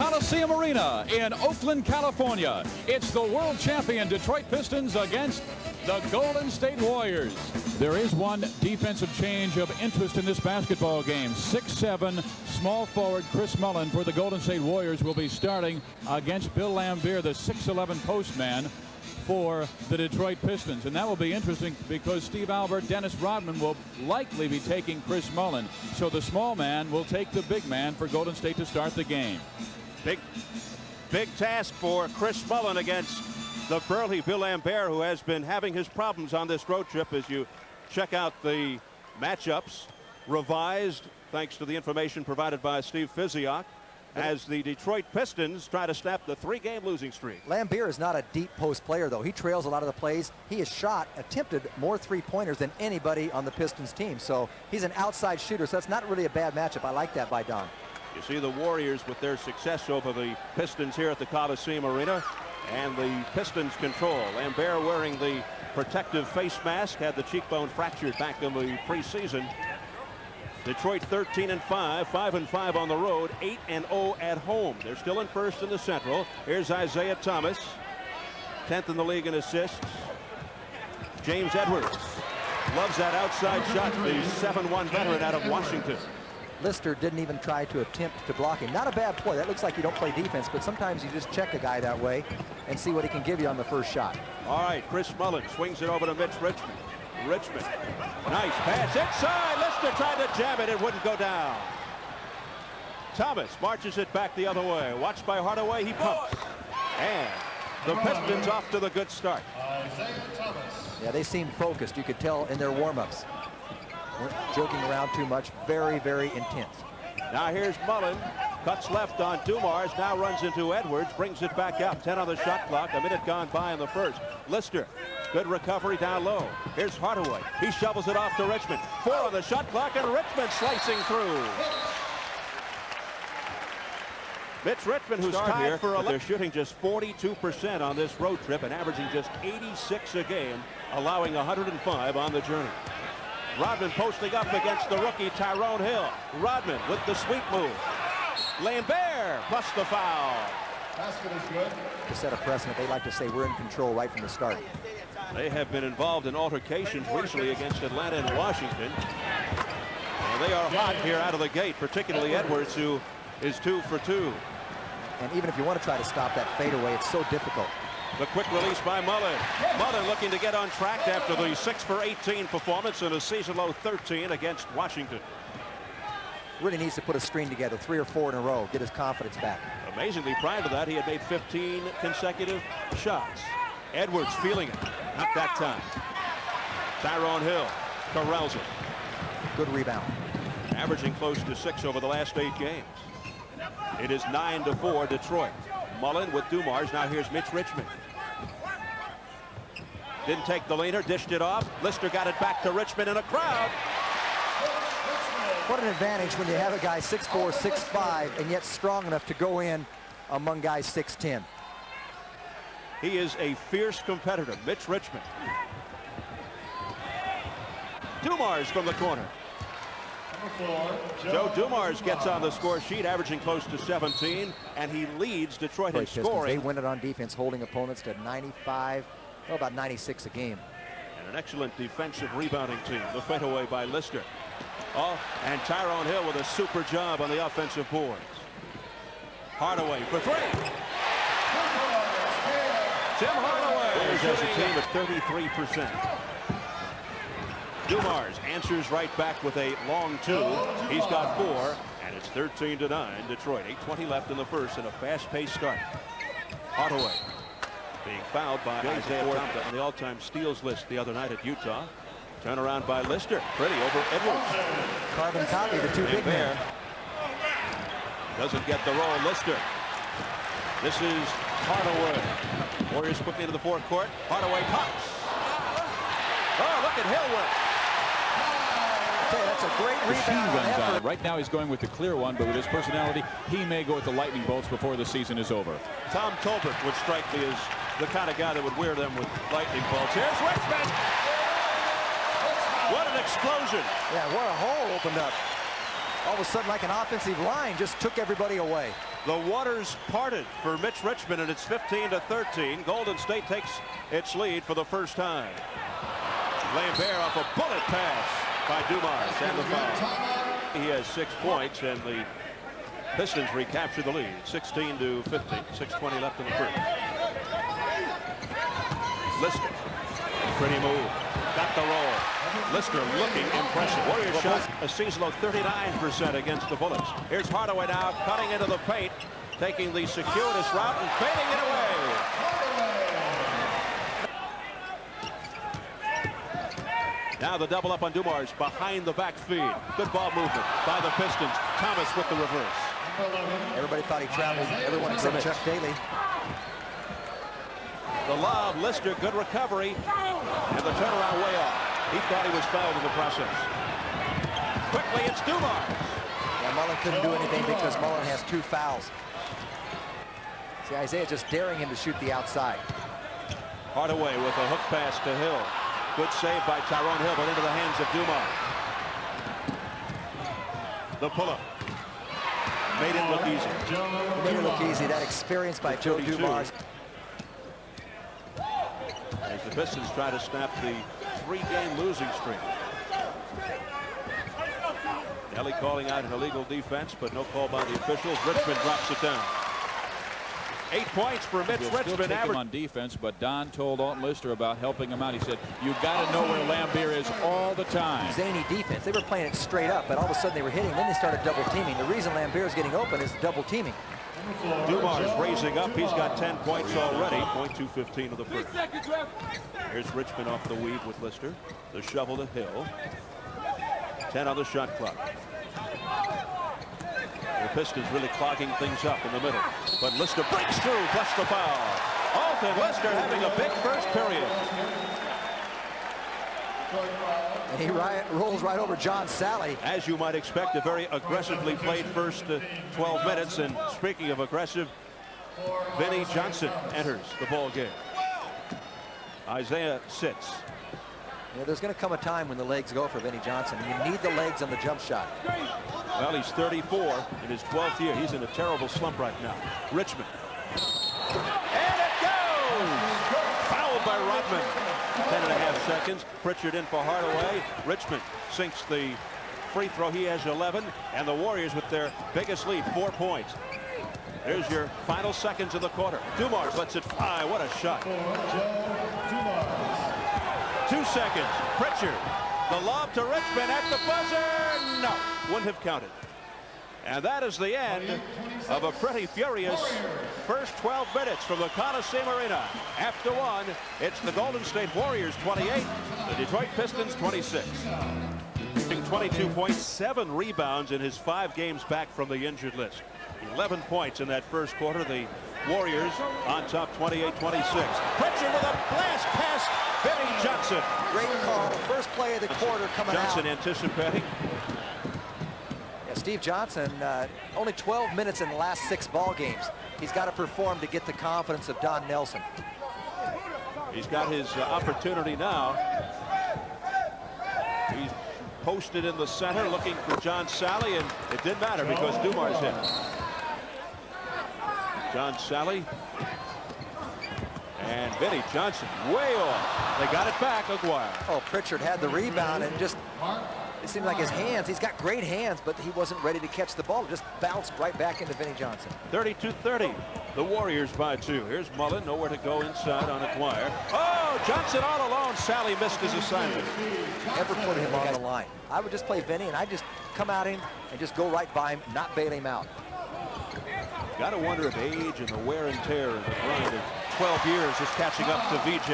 Coliseum Arena in Oakland, California. It's the world champion Detroit Pistons against the Golden State Warriors. There is one defensive change of interest in this basketball game. 6'7" small forward Chris Mullin for the Golden State Warriors will be starting against Bill Laimbeer, the 6'11" postman for the Detroit Pistons. And that will be interesting because Steve Albert, Dennis Rodman will likely be taking Chris Mullin. So the small man will take the big man for Golden State to start the game. Big task for Chris Mullin against the burly Bill Laimbeer, who has been having his problems on this road trip. As you check out the matchups revised thanks to the information provided by Steve Physioc, as the Detroit Pistons try to snap the 3-game losing streak. Laimbeer is not a deep post player, though. He trails a lot of the plays. He has attempted more three-pointers than anybody on the Pistons team. So he's an outside shooter, so that's not really a bad matchup. I like that by Don. You see the Warriors with their success over the Pistons here at the Coliseum Arena, and the Pistons control. Laimbeer wearing the protective face mask, had the cheekbone fractured back in the preseason. Detroit 13-5, 5-5 on the road, 8-0 at home. They're still in first in the Central. Here's Isaiah Thomas, 10th in the league in assists. James Edwards loves that outside shot, the 7-1 veteran out of Washington. Lister didn't even try to attempt to block him. Not a bad play. That looks like you don't play defense, but sometimes you just check a guy that way and see what he can give you on the first shot. All right, Chris Mullin swings it over to Mitch Richmond. Richmond, nice pass inside. Lister tried to jam it. It wouldn't go down. Thomas marches it back the other way. Watched by Hardaway. He pumps. And the Pistons off to the good start. Yeah, they seemed focused. You could tell in their warm-ups. Weren't joking around too much. Very, very intense. Now here's Mullin. Cuts left on Dumars. Now runs into Edwards. Brings it back up. 10 on the shot clock. A minute gone by in the first. Lister. Good recovery down low. Here's Hardaway. He shovels it off to Richmond. 4 on the shot clock, and Richmond slicing through. Mitch Richmond, who's tied here for 11. They're shooting just 42% on this road trip and averaging just 86 a game, allowing 105 on the journey. Rodman posting up against the rookie Tyrone Hill. Rodman with the sweep move. Laimbeer plus the foul. Basket is good. To set a precedent, they like to say we're in control right from the start. They have been involved in altercations recently against Atlanta and Washington. And they are hot here out of the gate, particularly Edwards, who is 2 for 2. And even if you want to try to stop that fadeaway, it's so difficult. The quick release by Mullin. Mullin looking to get on track after the 6 for 18 performance and a season-low 13 against Washington. Really needs to put a screen together, 3 or 4 in a row, get his confidence back. Amazingly, prior to that, he had made 15 consecutive shots. Edwards feeling it. Not that time. Tyrone Hill corrals it. Good rebound. Averaging close to 6 over the last 8 games. It is 9-4 Detroit. Mullin with Dumars. Now here's Mitch Richmond. Didn't take the leaner, dished it off. Lister got it back to Richmond in a crowd. What an advantage when you have a guy 6'4", 6'5", and yet strong enough to go in among guys 6'10". He is a fierce competitor, Mitch Richmond. Dumars from the corner. Joe Dumars gets on the score sheet, averaging close to 17, and he leads Detroit in scoring. They win it on defense, holding opponents to 95, well, about 96 a game. And an excellent defensive rebounding team. The fadeaway by Lister. Oh, and Tyrone Hill with a super job on the offensive boards. Hardaway for 3. Tim Hardaway has a team at 33%. Dumars answers right back with a long 2. He's got 4, and it's 13-9 Detroit. 8:20 left in the first and a fast-paced start. Hardaway being fouled by Isaiah Thomas on the all-time steals list the other night at Utah. Turnaround by Lister. Pretty over Edwards. Carbon copy, the 2 big men. Doesn't get the roll. Lister. This is Hardaway. Warriors quickly into the forecourt. Hardaway pops. Oh, look at Hill with. That's a great rebound. Right now he's going with the clear one, but with his personality, he may go with the lightning bolts before the season is over. Tom Tolbert would strike me as the kind of guy that would wear them with lightning bolts. Here's Richmond. What an explosion. Yeah, what a hole opened up. All of a sudden, like an offensive line, just took everybody away. The waters parted for Mitch Richmond, and it's 15-13. Golden State takes its lead for the first time. Lambert off a bullet pass by Dumars and the foul. He has 6 points, and the Pistons recapture the lead, 16-15. 6:20 left in the first. Lister, pretty move, got the roll. Lister looking impressive. Warriors shot a season low 39% against the Bullets. Here's Hardaway now cutting into the paint, taking the circuitous route and fading it away. Now the double up on Dumars behind the back feed. Good ball movement by the Pistons. Thomas with the reverse. Everybody thought he traveled. Everyone except Chuck Daly. The lob, Lister, good recovery, and the turnaround way off. He thought he was fouled in the process. Quickly, it's Dumars. Yeah, Mullen couldn't do anything because Mullen has 2 fouls. See, Isaiah just daring him to shoot the outside. Hardaway with a hook pass to Hill. Good save by Tyrone Hill, but into the hands of Dumars. The pull-up. Made it look easy. He made it look easy. That experience by Joe Dumars. As the Pistons try to snap the 3-game losing streak. Nelly calling out an illegal defense, but no call by the officials. Richmond drops it down. 8 points for Mitch Richmond. Average on defense, but Don told Alton Lister about helping him out. He said, "You got to know where Lambert is all the time." Zany defense. They were playing it straight up, but all of a sudden they were hitting. Then they started double teaming. The reason Lambert is getting open is double teaming. Dumars raising up. He's got 10 points already. 0.215 of the first. Here's Richmond off the weave with Lister. The shovel to Hill. 10 on the shot clock. The Pistons really clogging things up in the middle. But Lister breaks through, plus the foul. Alton Lister having a big first period. And he rolls right over John Sally. As you might expect, a very aggressively played first 12 minutes. And speaking of aggressive, Vinnie Johnson enters the ball game. Isaiah sits. Yeah, there's going to come a time when the legs go for Vinnie Johnson. You need the legs on the jump shot. Well, he's 34 in his 12th year. He's in a terrible slump right now. Richmond. And it goes! Fouled by Rodman. 10.5 seconds. Pritchard in for Hardaway. Richmond sinks the free throw. He has 11. And the Warriors with their biggest lead, 4 points. There's your final seconds of the quarter. Dumars lets it fly. What a shot. 2 seconds. Pritchard. The lob to Richmond at the buzzer. No, wouldn't have counted. And that is the end of a pretty furious first 12 minutes from the Coliseum Arena. After 1, it's the Golden State Warriors 28, the Detroit Pistons 26. 22 points, 7 rebounds in his 5 games back from the injured list. 11 points in that first quarter. The Warriors on top 28-26. Pritchard with a blast past Vinnie Johnson. Great call. First play of the quarter coming Johnson out. anticipating. Yeah, Steve Johnson, only 12 minutes in the last 6 ball games. He's got to perform to get the confidence of Don Nelson. He's got his opportunity now. He's posted in the center looking for John Sally, and it didn't matter because Dumars hit. John Sally and Vinnie Johnson way off. They got it back. Aguirre. Oh, Pritchard had the rebound and just, it seemed like his hands, he's got great hands, but he wasn't ready to catch the ball. It just bounced right back into Vinnie Johnson. 32-30. The Warriors by 2. Here's Mullen, nowhere to go inside on Aguirre. Oh, Johnson all alone. Sally missed his assignment. Never put him on the line. I would just play Vinnie and I just come at him and just go right by him, not bail him out. Got to wonder if age and the wear and tear and the grind of 12 years is catching up to VJ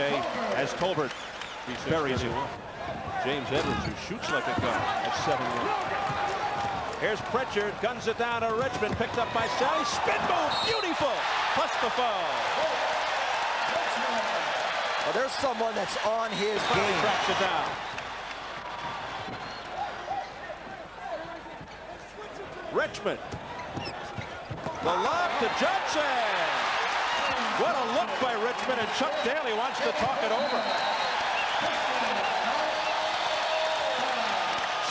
as Tolbert buries him. James Edwards, who shoots like a gun at 7-1. Here's Pritchard, guns it down to Richmond, picked up by Sally. Spin move, beautiful, plus the foul. Well, there's someone that's on his game. Tracks it down. Richmond. The lob to Johnson. What a look by Richmond, and Chuck Daly wants to talk it over.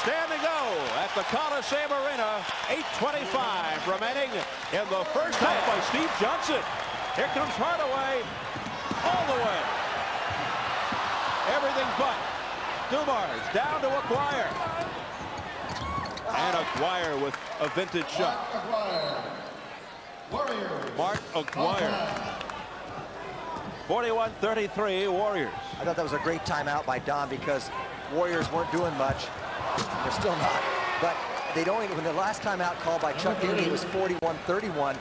Standing we go at the Coliseum Arena. 8:25 remaining in the first half by Steve Johnson. Here comes Hardaway all the way. Everything but. Dumars down to Aguirre. And Aguirre with a vintage shot. Mark Aguirre. 41-33 Warriors. I thought that was a great timeout by Don because Warriors weren't doing much. They're still not. But they don't even, when the last timeout called by Chuck Daly, it was 41-31.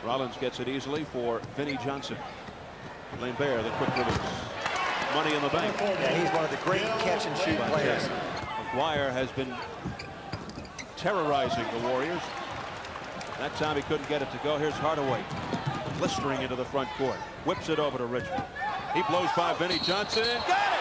Rollins gets it easily for Vinnie Johnson. Lambert, the quick release. Money in the bank. And he's one of the great catch and shoot players. Aguirre has been terrorizing the Warriors. That time he couldn't get it to go. Here's Hardaway. Blistering into the front court. Whips it over to Richmond. He blows by Vinnie Johnson. Got it!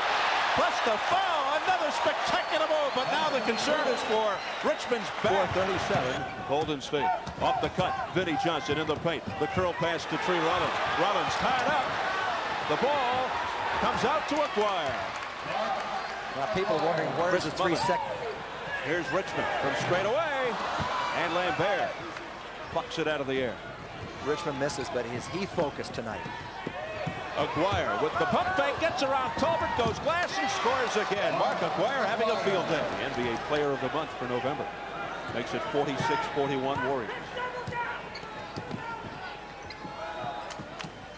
Plus the foul. Another spectacular move. But now the concern is for Richmond's back. 4:37. Golden State. Off the cut. Vinnie Johnson in the paint. The curl pass to Tree Rollins. Rollins tied up. The ball comes out to Aguirre. Now people are wondering where is the 3 seconds. Here's Richmond from straight away. And Lambert plucks it out of the air. Richmond misses, but is he focused tonight? Aguirre with the pump fake, gets around Tolbert, goes glass and scores again. Mark Aguirre having a field day. NBA Player of the Month for November. Makes it 46-41 Warriors.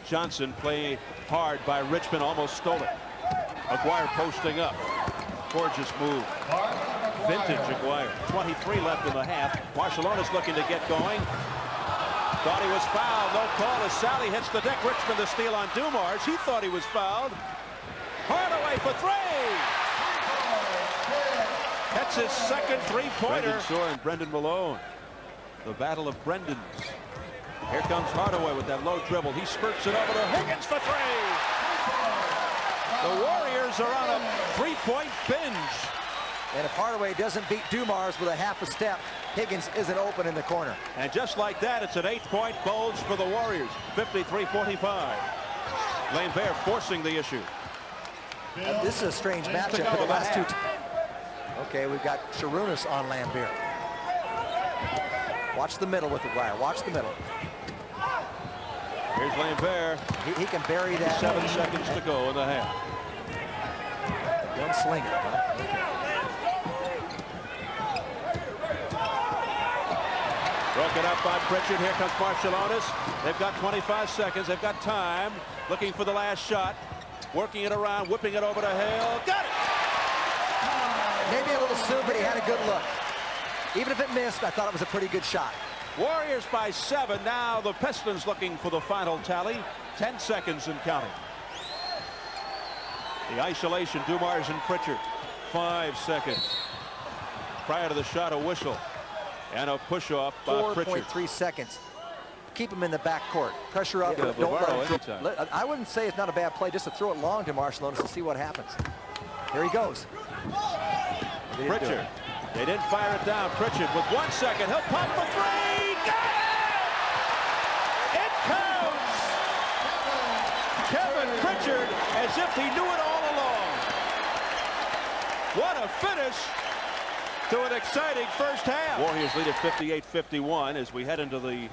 Johnson playing hard by Richmond, almost stole it. Aguirre posting up. Gorgeous move. Vintage Aguirre. 23 left in the half. Marciulionis looking to get going. Thought he was fouled. No call as Sally hits the deck. Richmond the steal on Dumars. He thought he was fouled. Hardaway for three. That's his second three-pointer. Brendan Shore and Brendan Malone. The battle of Brendans. Here comes Hardaway with that low dribble. He spurts it over to Higgins for three. The Warriors are on a three-point binge. And if Hardaway doesn't beat Dumars with a half a step, Higgins isn't open in the corner. And just like that, it's an 8-point bulge for the Warriors. 53-45. Lambert forcing the issue. This is a strange matchup for the last two. Okay, we've got Sharunas on Lambert. Watch the middle with Aguirre. Watch the middle. Here's Lambert. He can bury that. 7 seconds to go in the half. One slinger. Broken up by Pritchard. Here comes Marciulionis. They've got 25 seconds. They've got time. Looking for the last shot. Working it around. Whipping it over to Hale. Got it! Maybe a little soon, but he had a good look. Even if it missed, I thought it was a pretty good shot. Warriors by 7. Now the Pistons looking for the final tally. 10 seconds and counting. The isolation, Dumars and Pritchard. 5 seconds. Prior to the shot, a whistle. And a push-off by Pritchard. 4.3 seconds. Keep him in the back court. Pressure up. Yeah, Don't let him anytime. I wouldn't say it's not a bad play just to throw it long to Marciulionis and see what happens. Here he goes. Pritchard. They didn't fire it down. Pritchard with 1 second. He'll pop for three. Got it! It counts! Kevin Pritchard as if he knew it all along. What a finish to an exciting first half. Warriors lead at 58-51 as we head into the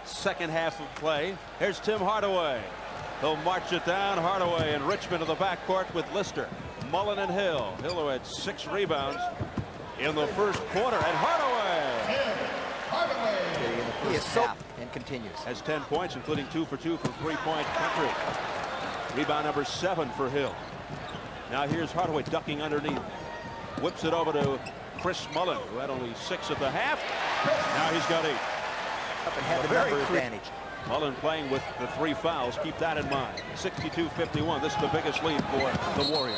second half of play. Here's Tim Hardaway. He'll march it down. Hardaway and Richmond in the backcourt with Lister, Mullen, and Hill. Hill who had 6 rebounds in the first quarter. And Hardaway He is so and continues. has 10 points, including 2 for 2 from three-point country. Rebound number 7 for Hill. Now here's Hardaway ducking underneath. Whips it over to Chris Mullen, who had only 6 at the half. Now he's got 8. Up and had the number advantage. Mullen playing with the 3 fouls. Keep that in mind. 62-51. This is the biggest lead for the Warriors.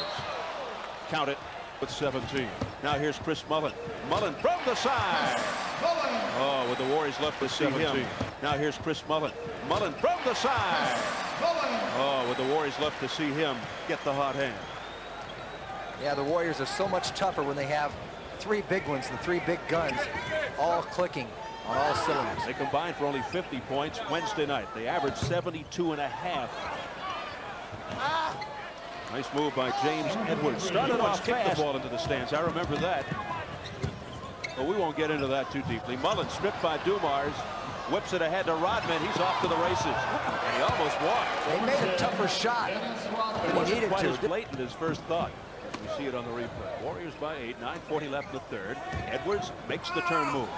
Count it with 17. Now here's Chris Mullen. Mullen from the side. Oh, with the Warriors left to see him. Now here's Chris Mullen. Mullen from the side. Oh, with the Warriors left to see him get the hot hand. Yeah, the Warriors are so much tougher when they have 3 big ones, the 3 big guns, all clicking on all cylinders. They combined for only 50 points Wednesday night. They averaged 72.5 Nice move by James Edwards. Started off fast. Kicked the ball into the stands. I remember that. But we won't get into that too deeply. Mullen stripped by Dumars. Whips it ahead to Rodman. He's off to the races. And he almost walked. They made a tougher shot than he needed quite to. as blatant as first thought. We see it on the replay. Warriors by 8. 9:40 left in the third. Edwards makes the turn move.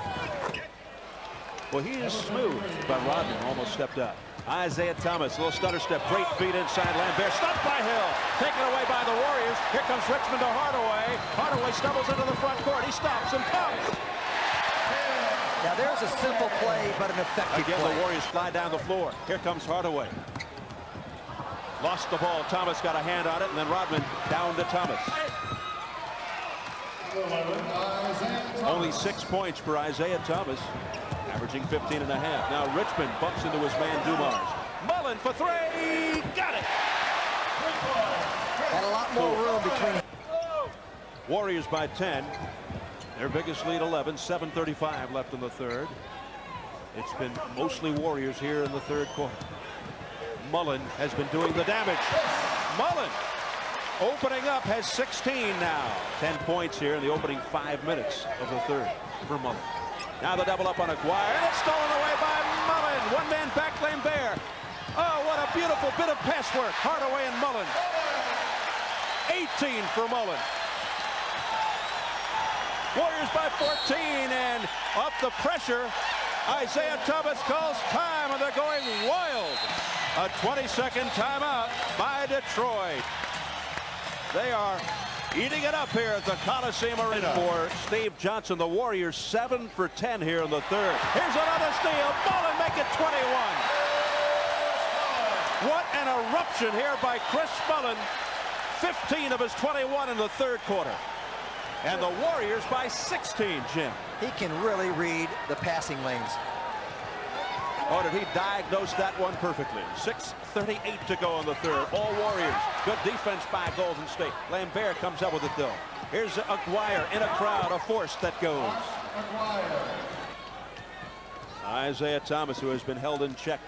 Well, he is smooth, but Rodman almost stepped out. Isaiah Thomas, a little stutter step. Great feet inside. Lambert stopped by Hill. Taken away by the Warriors. Here comes Richmond to Hardaway. Hardaway stumbles into the front court. He stops and pumps. Now there's a simple play, but an effective Again, play. the Warriors fly down the floor. Here comes Hardaway. Lost the ball. Thomas got a hand on it, and then Rodman down to Thomas. Only 6 points for Isaiah Thomas, averaging 15.5. Now Richmond bumps into his man Dumars. Mullen for three. Got it. Had a lot more room between. Warriors by 10. Their biggest lead 11. 7:35 left in the third. It's been mostly Warriors here in the third quarter. Mullen has been doing the damage. Mullen opening up, has 16 now. 10 points here in the opening 5 minutes of the third for Mullen. Now the double up on Aguirre, and it's stolen away by Mullen. One man back, Lambert. Oh, what a beautiful bit of pass work. Hardaway and Mullen. 18 for Mullen. Warriors by 14, and up the pressure. Isaiah Thomas calls time, and they're going wild. A 20-second timeout by Detroit. They are eating it up here at the Coliseum Arena. For Steve Johnson, the Warriors 7 for 10 here in the third. Here's another steal. Mullen make it 21. What an eruption here by Chris Mullen. 15 of his 21 in the third quarter. And the Warriors by 16, Jim. He can really read the passing lanes. Oh, did he diagnose that one perfectly? 6:38 to go in the third. All Warriors. Good defense by Golden State. Lambert comes up with it, though. Here's Aguirre in a crowd, a force that goes. Isaiah Thomas, who has been held in check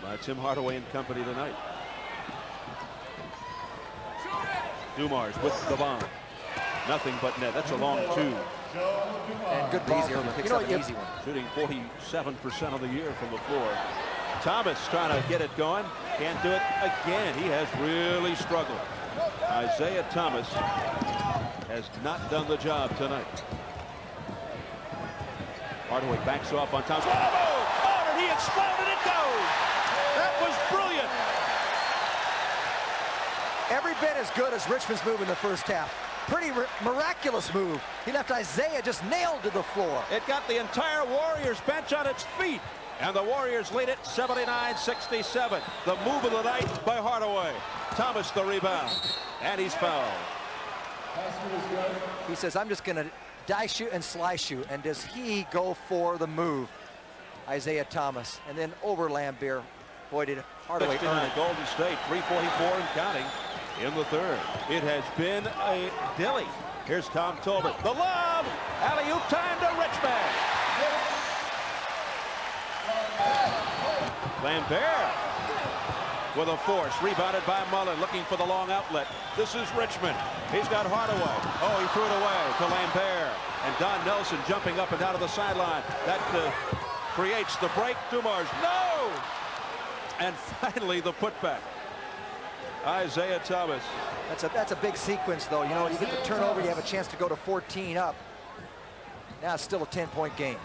by Tim Hardaway and company tonight. Dumars with the bomb. Nothing but net. That's a long two. And good ball. Picks up an easy one. Shooting 47% of the year from the floor. Thomas trying to get it going. Can't do it again. He has really struggled. Isaiah Thomas has not done the job tonight. Hardaway backs off on Thomas. Oh, and he exploded. It goes. That was brilliant. Every bit as good as Richmond's move in the first half. Pretty miraculous move. He left Isaiah just nailed to the floor. It got the entire Warriors bench on its feet. And the Warriors lead it 79-67. The move of the night by Hardaway. Thomas the rebound. And he's fouled. He says, I'm just going to dice you and slice you. And does he go for the move? Isaiah Thomas. And then over Lambert. Boy, did Hardaway earn it. Golden State, 3:44 and counting in the third. It has been a dilly. Here's Tom Tolbert. The lob. Alley-oop time to Richmond. Lambert with a force. Rebounded by Mullen. Looking for the long outlet. This is Richmond. He's got Hardaway. Oh, he threw it away to Lambert. And Don Nelson jumping up and down to the sideline. That creates the break. Dumars. No! And finally the putback. Isaiah Thomas. That's a big sequence, though. You know, you get the turnover, you have a chance to go to 14 up. Now it's still a 10-point game.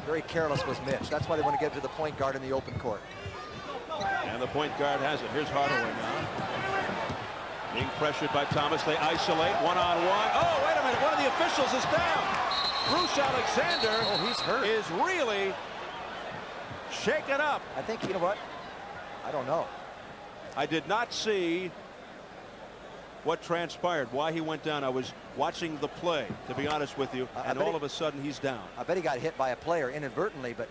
Very careless was Mitch. That's why they want to get to the point guard in the open court. And the point guard has it. Here's Hardaway now. Being pressured by Thomas. They isolate one-on-one. Oh, wait a minute. One of the officials is down. Bruce Alexander he's hurt. Is really shaken up. I think, you know what? I don't know. I did not see what transpired, why he went down. I was watching the play, to be honest with you, and all of a sudden he's down. I bet he got hit by a player inadvertently, but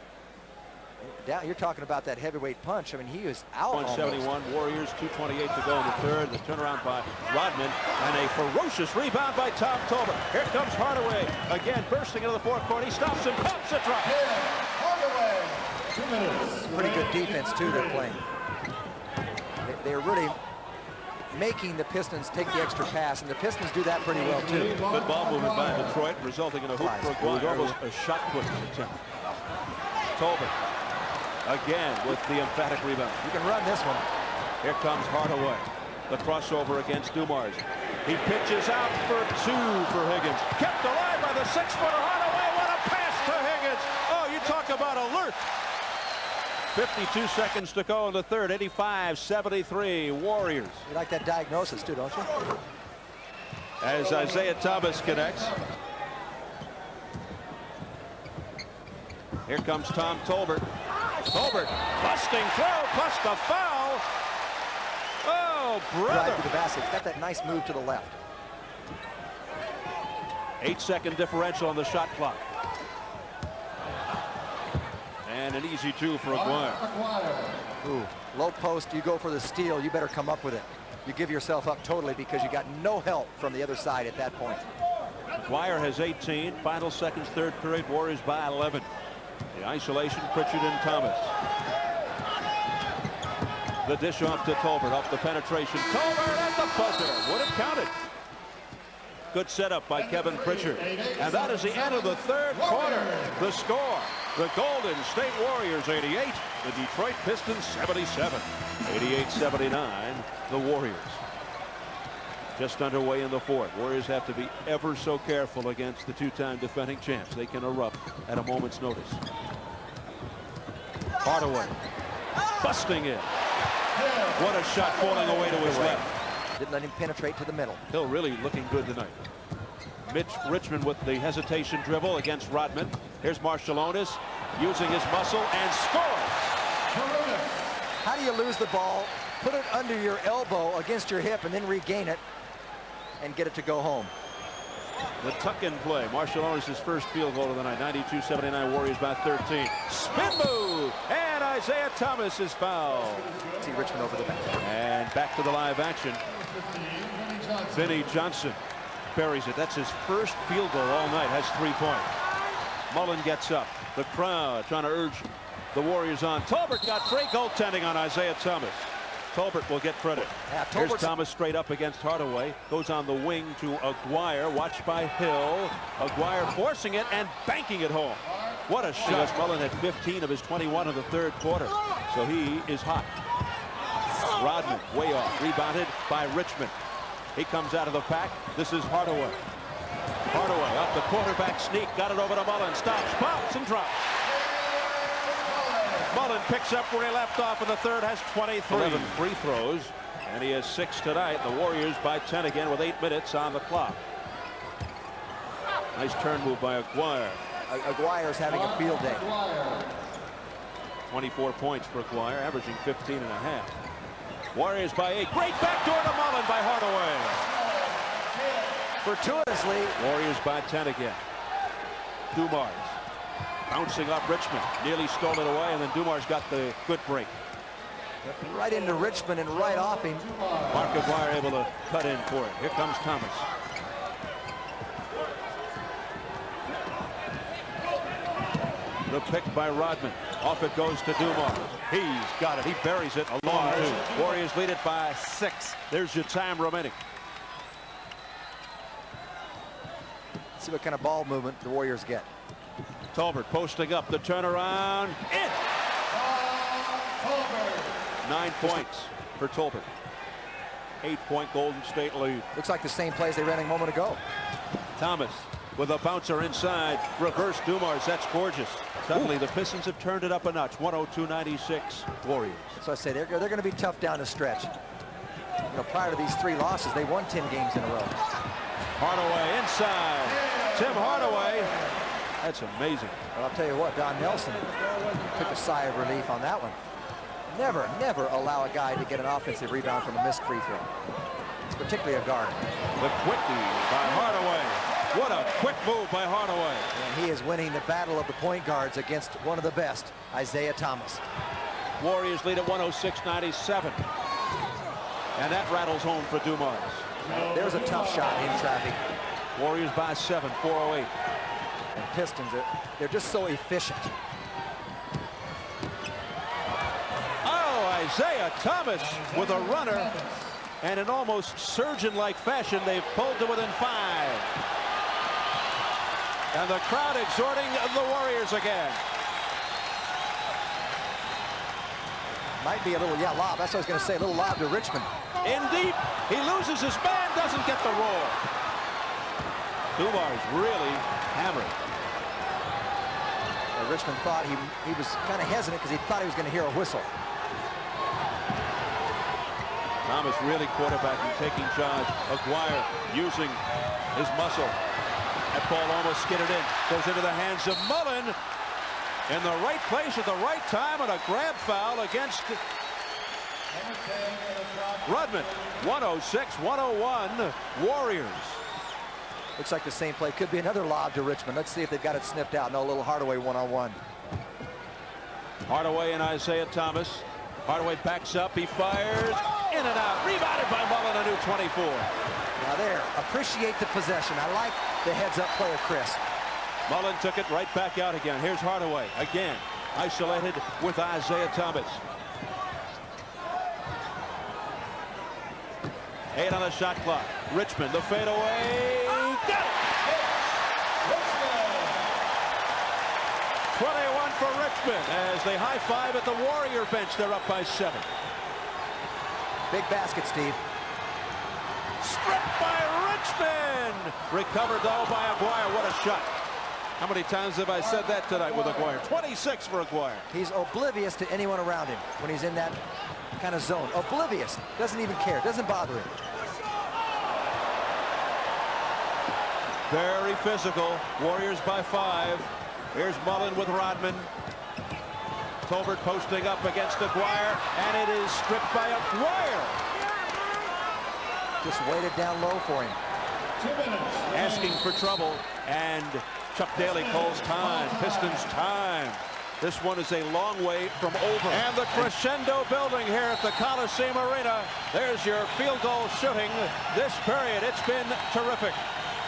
down, you're talking about that heavyweight punch. I mean, he was out. 171 Warriors, 2:28 to go in the third. The turnaround by Rodman, and a ferocious rebound by Tom Tolbert. Here comes Hardaway again, bursting into the forecourt. He stops and pumps it. Drop. Hardaway, 2 minutes. Pretty good defense too. They're playing. They're really making the Pistons take the extra pass, and the Pistons do that pretty well too. Good ball movement by Detroit, resulting in a hoop for Aguirre. Almost a shot put attempt. Tolbert again with the emphatic rebound. You can run this one. Here comes Hardaway. The crossover against Dumars. He pitches out for two for Higgins. Kept alive by the 6-footer Hardaway. What a pass to Higgins. Oh, you talk about alert. 52 seconds to go in the third. 85-73 Warriors. You like that diagnosis too, don't you? As Isaiah Thomas connects. Here comes Tom Tolbert. Tolbert busting throw plus the foul. Oh, brother. Drive to the basket. Got that nice move to the left. 8-second differential on the shot clock. And an easy two for Aguirre. Ooh, low post, you go for the steal, you better come up with it. You give yourself up totally because you got no help from the other side at that point. Aguirre has 18. Final seconds, third period. Warriors by 11. The isolation, Pritchard and Thomas. The dish off to Tolbert, off the penetration. Tolbert at the buzzer. Would have counted. Good setup by Kevin Pritchard. And that is the end of the third quarter. The score, the Golden State Warriors 88, the Detroit Pistons 77. 88-79, the Warriors. Just underway in the fourth. Warriors have to be ever so careful against the two-time defending champs. They can erupt at a moment's notice. Hardaway busting in. What a shot falling away to his left. Didn't let him penetrate to the middle. Hill really looking good tonight. Mitch Richmond with the hesitation dribble against Rodman. Here's Marciulionis using his muscle and scores. How do you lose the ball, put it under your elbow against your hip, and then regain it and get it to go home? The tuck-in play. Marciulionis' first field goal of the night. 92-79 Warriors by 13. Spin move, and Isaiah Thomas is fouled. See Richmond over the back. And back to the live action. Vinnie Johnson buries it. That's his first field goal all night. Has 3 points. Mullen gets up. The crowd trying to urge the Warriors on. Tolbert got great goaltending on Isaiah Thomas. Tolbert will get credit. Yeah, Here's Thomas straight up against Hardaway. Goes on the wing to Aguirre. Watched by Hill. Aguirre forcing it and banking it home. What a shot. Mullen had 15 of his 21 in the third quarter. So he is hot. Rodman way off. Rebounded by Richmond. He comes out of the pack. This is Hardaway. Hardaway up the quarterback sneak. Got it over to Mullen. Stops, pops, and drops. Mullen picks up where he left off in the third. Has 23. 11 free throws. And he has 6 tonight. The Warriors by 10 again with 8 minutes on the clock. Nice turn move by Aguirre. Aguirre's having a field day. 24 points for Aguirre, averaging 15 and a half. Warriors by 8. Great backdoor to Mullen by Hardaway. Fortuitously. Warriors by 10 again. Dumars bouncing up Richmond. Nearly stole it away, and then Dumars got the good break. Right into Richmond and right off him. Mark Aguirre able to cut in for it. Here comes Thomas. The pick by Rodman. Off it goes to Dumars. He's got it. He buries it. A long two. Warriors lead it by 6. There's your time remaining. See what kind of ball movement the Warriors get. Tolbert posting up. The turnaround. In! 9 points for Tolbert. 8-point Golden State lead. Looks like the same plays they ran a moment ago. Thomas with a bouncer inside. Reverse Dumars. That's gorgeous. Suddenly the Pistons have turned it up a notch. 102-96 Warriors. So I say they're going to be tough down the stretch. You know, prior to these 3 losses, they won 10 games in a row. Hardaway inside. Tim Hardaway. That's amazing. But I'll tell you what, Don Nelson took a sigh of relief on that one. Never allow a guy to get an offensive rebound from a missed free throw. Particularly a guard. The quickie by Hardaway. What a quick move by Hardaway. And he is winning the battle of the point guards against one of the best, Isaiah Thomas. Warriors lead at 106-97. And that rattles home for Dumars. There's a tough shot in traffic. Warriors by 7, 4:08. And Pistons, they're just so efficient. Oh, Isaiah Thomas with a runner. And in almost surgeon-like fashion, they've pulled to within 5. And the crowd exhorting the Warriors again. Might be a little, lob. That's what I was going to say, a little lob to Richmond. In deep, he loses his man, doesn't get the roll. Dumars really hammered. Richmond thought he was kind of hesitant because he thought he was going to hear a whistle. Thomas really quarterbacking, taking charge. Aguirre using his muscle. That ball almost skidded in. Goes into the hands of Mullen. In the right place at the right time, and a grab foul against Rudman. 106-101 Warriors. Looks like the same play. Could be another lob to Richmond. Let's see if they've got it sniffed out. No, a little Hardaway one-on-one. Hardaway and Isaiah Thomas. Hardaway backs up. He fires. In and out. Rebounded by Mullen, a new 24. Now there, appreciate the possession. I like the heads-up player, Chris. Mullen took it right back out again. Here's Hardaway again, isolated with Isaiah Thomas. 8 on the shot clock. Richmond, the fadeaway. Got it! 21 for Richmond as they high-five at the Warrior bench. They're up by 7. Big basket, Steve. Stripped by Richmond. Recovered, though, by Aguirre. What a shot. How many times have I said that tonight with Aguirre? 26 for Aguirre. He's oblivious to anyone around him when he's in that kind of zone. Oblivious. Doesn't even care. Doesn't bother him. Very physical. Warriors by 5. Here's Mullen with Rodman. Tolbert posting up against Aguirre, and it is stripped by Aguirre. Just weighted down low for him. Asking for trouble, and Chuck Daly calls time. Pistons time. This one is a long way from over. And the crescendo building here at the Coliseum Arena. There's your field goal shooting this period. It's been terrific.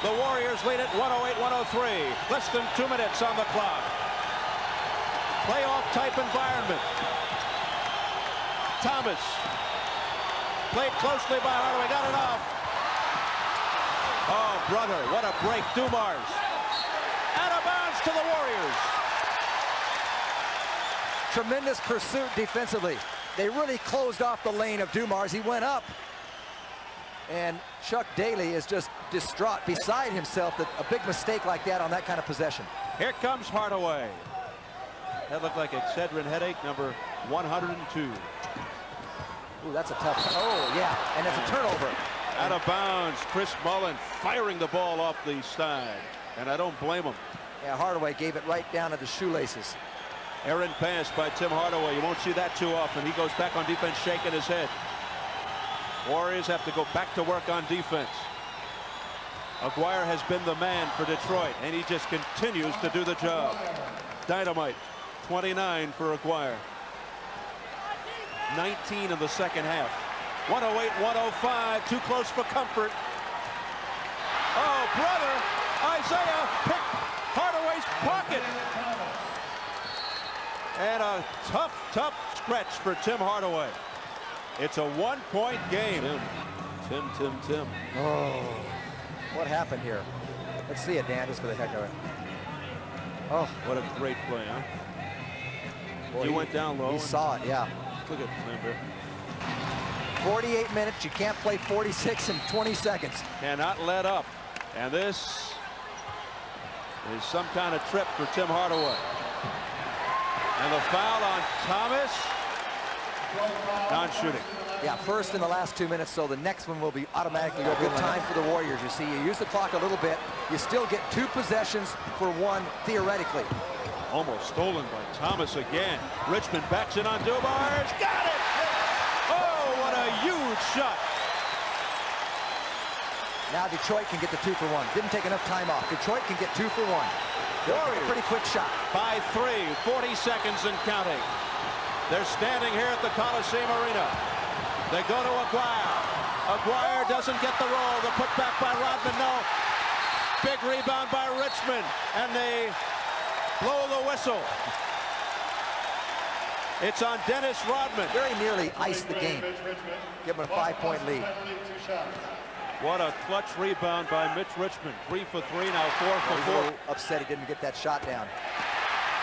The Warriors lead it 108-103. Less than 2 minutes on the clock. Playoff type environment. Thomas. Played closely by Hardaway. Got it off. Oh, brother, what a break. Dumars. Out of bounds to the Warriors. Tremendous pursuit defensively. They really closed off the lane of Dumars. He went up. And Chuck Daly is just distraught, beside himself, that a big mistake like that on that kind of possession. Here comes Hardaway. That looked like Excedrin headache, number 102. Ooh, that's a tough. Oh, yeah, and it's a turnover. Out of bounds. Chris Mullen firing the ball off the side. And I don't blame him. Yeah, Hardaway gave it right down at the shoelaces. Errant pass by Tim Hardaway. You won't see that too often. He goes back on defense, shaking his head. Warriors have to go back to work on defense. Aguirre has been the man for Detroit, and he just continues to do the job. Dynamite. 29 for Aguirre. 19 in the second half. 108-105. Too close for comfort. Oh, brother. Isaiah picked Hardaway's pocket. And a tough stretch for Tim Hardaway. It's a one-point game. Tim. Oh, what happened here? Let's see it, Dan, just for the heck of it. Oh, what a great play, huh? boy, He went down low. He saw it, yeah. Look at Lambert. 48 minutes. You can't play 46 in 20 seconds. Cannot let up. And this is some kind of trip for Tim Hardaway. And the foul on Thomas. Non-shooting. Yeah, first in the last 2 minutes, so the next one will be automatically a good time for the Warriors. You see, you use the clock a little bit. You still get 2 possessions for 1, theoretically. Almost stolen by Thomas again. Richmond backs it on Dumars. Got it! Oh, what a huge shot. Now Detroit can get the 2 for 1. Didn't take enough time off. Detroit can get 2 for 1. Warriors. Pretty quick shot. By 3, 40 seconds and counting. They're standing here at the Coliseum Arena. They go to Aguirre. Aguirre doesn't get the roll. The putback by Rodman, no. Big rebound by Richmond, and they blow the whistle. It's on Dennis Rodman. Very nearly iced the game. Give him a 5-point lead. What a clutch rebound by Mitch Richmond. 3 for 3, now 4 for He's 4. a little upset he didn't get that shot down.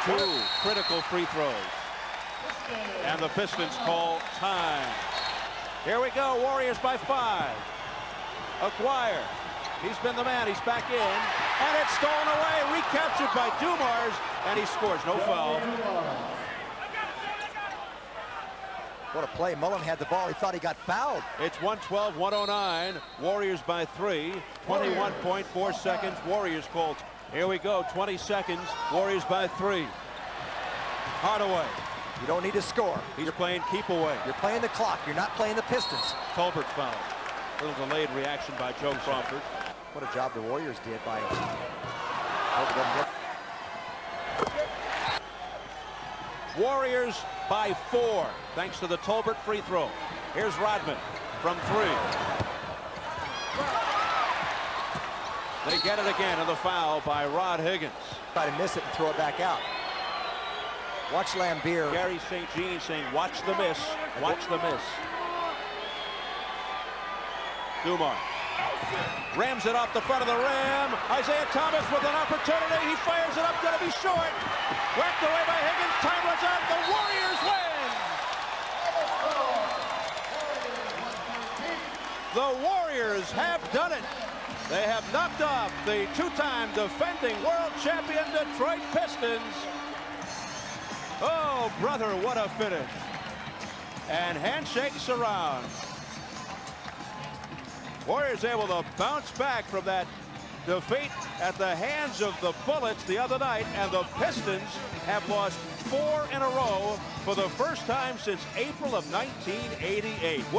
2 critical free throws. And the Pistons call time. Here we go, Warriors by 5. Aguirre. He's been the man, he's back in. And it's stolen away, recaptured by Dumars, and he scores, no foul. What a play. Mullen had the ball. He thought he got fouled. It's 112-109. Warriors by 3. 21.4 seconds. Warriors called. Here we go. 20 seconds. Warriors by 3. Hardaway. You don't need to score. He's playing keep away. You're playing the clock. You're not playing the Pistons. Tolbert's fouled. A little delayed reaction by Joe Crawford. What a job the Warriors did by... Warriors by 4, thanks to the Tolbert free throw. Here's Rodman from 3. They get it again, and the foul by Rod Higgins. Try to miss it and throw it back out. Watch Lambeer. Gary St. Jean saying, watch the miss, watch the miss. Dumars rams it off the front of the rim. Isaiah Thomas with an opportunity. He fires it up, going to be short. Whacked away by Higgins. Time runs out. The Warriors win. The Warriors have done it. They have knocked off the 2-time defending world champion Detroit Pistons. Oh, brother, what a finish. And handshakes around. Warriors able to bounce back from that defeat at the hands of the Bullets the other night, and the Pistons have lost 4 in a row for the first time since April of 1988.